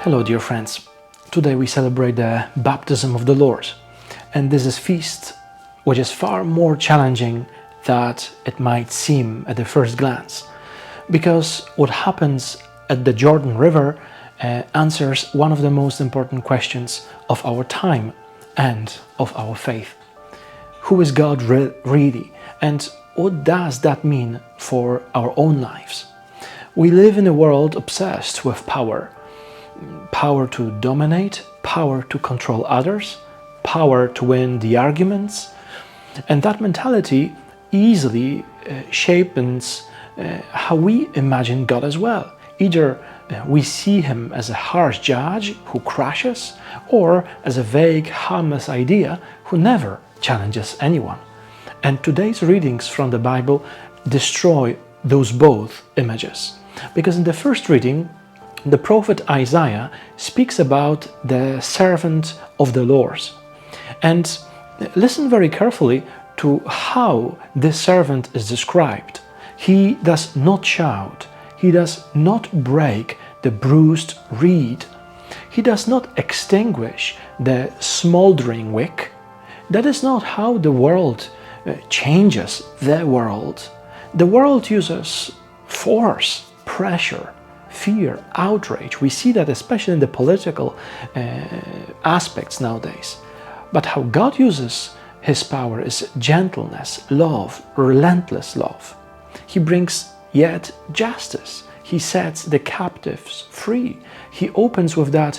Hello dear friends, today we celebrate the baptism of the Lord, and this is a feast which is far more challenging than it might seem at the first glance, because what happens at the Jordan River answers one of the most important questions of our time and of our faith. Who is God really, and what does that mean for our own lives? We live in a world obsessed with power to dominate, power to control others, power to win the arguments. And that mentality easily shapes how we imagine God as well. Either we see him as a harsh judge who crushes, or as a vague, harmless idea who never challenges anyone. And today's readings from the Bible destroy those both images. Because in the first reading, the prophet Isaiah speaks about the servant of the Lord. And listen very carefully to how this servant is described. He does not shout, he does not break the bruised reed, he does not extinguish the smoldering wick. That is not how the world changes the world. The world uses force, pressure, fear, outrage. We see that especially in the political aspects nowadays. But how God uses his power is gentleness, love, relentless love. He brings yet justice. He sets the captives free. He opens with that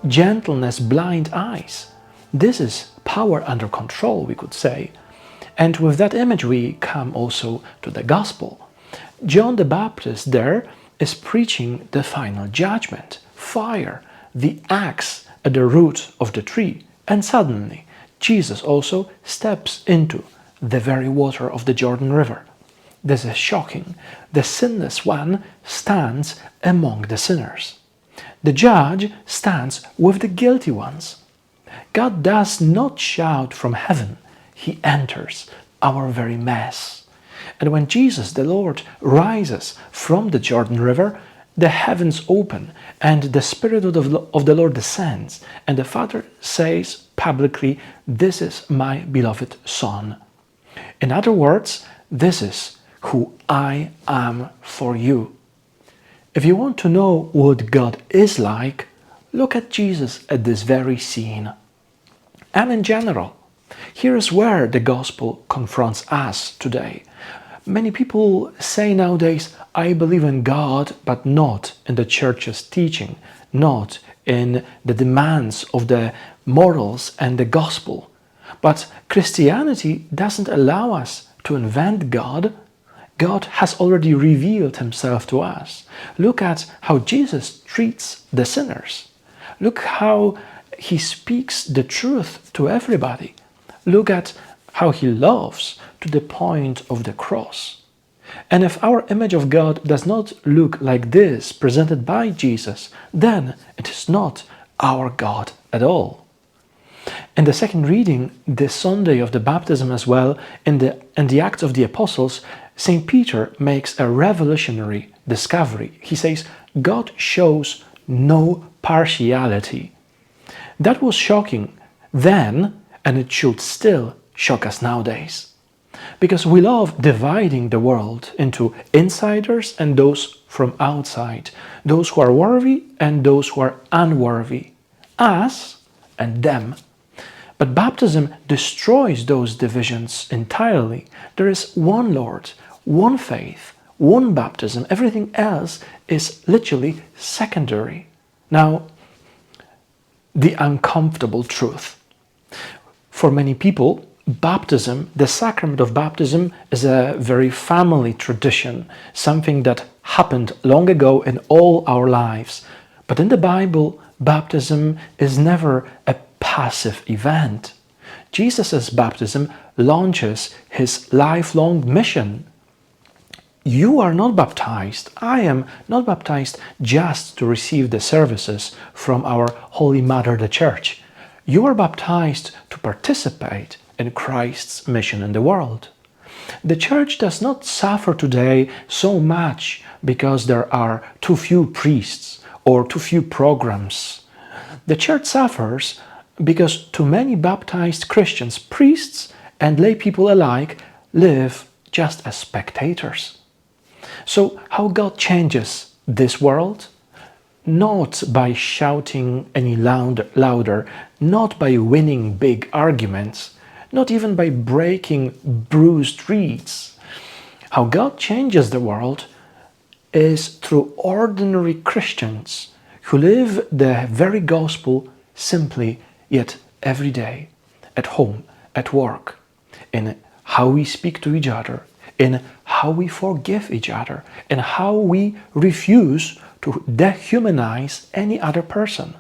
gentleness blind eyes. This is power under control, we could say. And with that image we come also to the gospel. John the Baptist there is preaching the final judgment, fire, the axe at the root of the tree. And suddenly Jesus also steps into the very water of the Jordan River. This is shocking. The sinless one stands among the sinners. The judge stands with the guilty ones. God does not shout from heaven. He enters our very mess. And when Jesus, the Lord, rises from the Jordan River, the heavens open and the Spirit of the Lord descends, and the Father says publicly, "This is my beloved Son." In other words, this is who I am for you. If you want to know what God is like, look at Jesus at this very scene. And in general, here is where the gospel confronts us today. Many people say nowadays, I believe in God, but not in the church's teaching, not in the demands of the morals and the gospel. But Christianity doesn't allow us to invent God. God has already revealed himself to us. Look at how Jesus treats the sinners. Look how he speaks the truth to everybody. Look at how he loves to the point of the cross. And if our image of God does not look like this presented by Jesus, then it is not our God at all. In the second reading, this Sunday of the baptism as well, in the Acts of the Apostles, St. Peter makes a revolutionary discovery. He says, God shows no partiality. That was shocking then, and it should still shock us nowadays. Because we love dividing the world into insiders and those from outside, those who are worthy and those who are unworthy, us and them. But baptism destroys those divisions entirely. There is one Lord, one faith, one baptism. Everything else is literally secondary. Now, the uncomfortable truth. For many people, baptism, the sacrament of baptism, is a very family tradition, something that happened long ago in all our lives. But in the Bible, baptism is never a passive event. Jesus' baptism launches his lifelong mission. You are not baptized, I am not baptized just to receive the services from our Holy Mother, the Church. You are baptized to participate in Christ's mission in the world. The Church does not suffer today so much because there are too few priests or too few programs. The church suffers because too many baptized Christians, priests and lay people alike, live just as spectators. So how God changes this world? Not by shouting any louder, not by winning big arguments, not even by breaking bruised reeds. How God changes the world is through ordinary Christians who live the very gospel simply yet every day, at home, at work, in how we speak to each other, in how we forgive each other, in how we refuse to dehumanize any other person.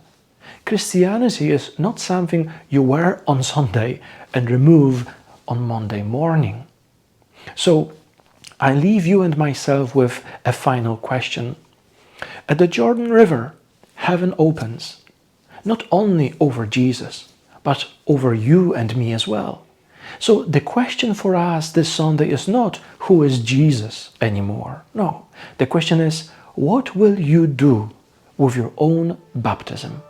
Christianity is not something you wear on Sunday and remove on Monday morning. So I leave you and myself with a final question. At the Jordan River, heaven opens, not only over Jesus, but over you and me as well. So the question for us this Sunday is not who is Jesus anymore. No, the question is, what will you do with your own baptism?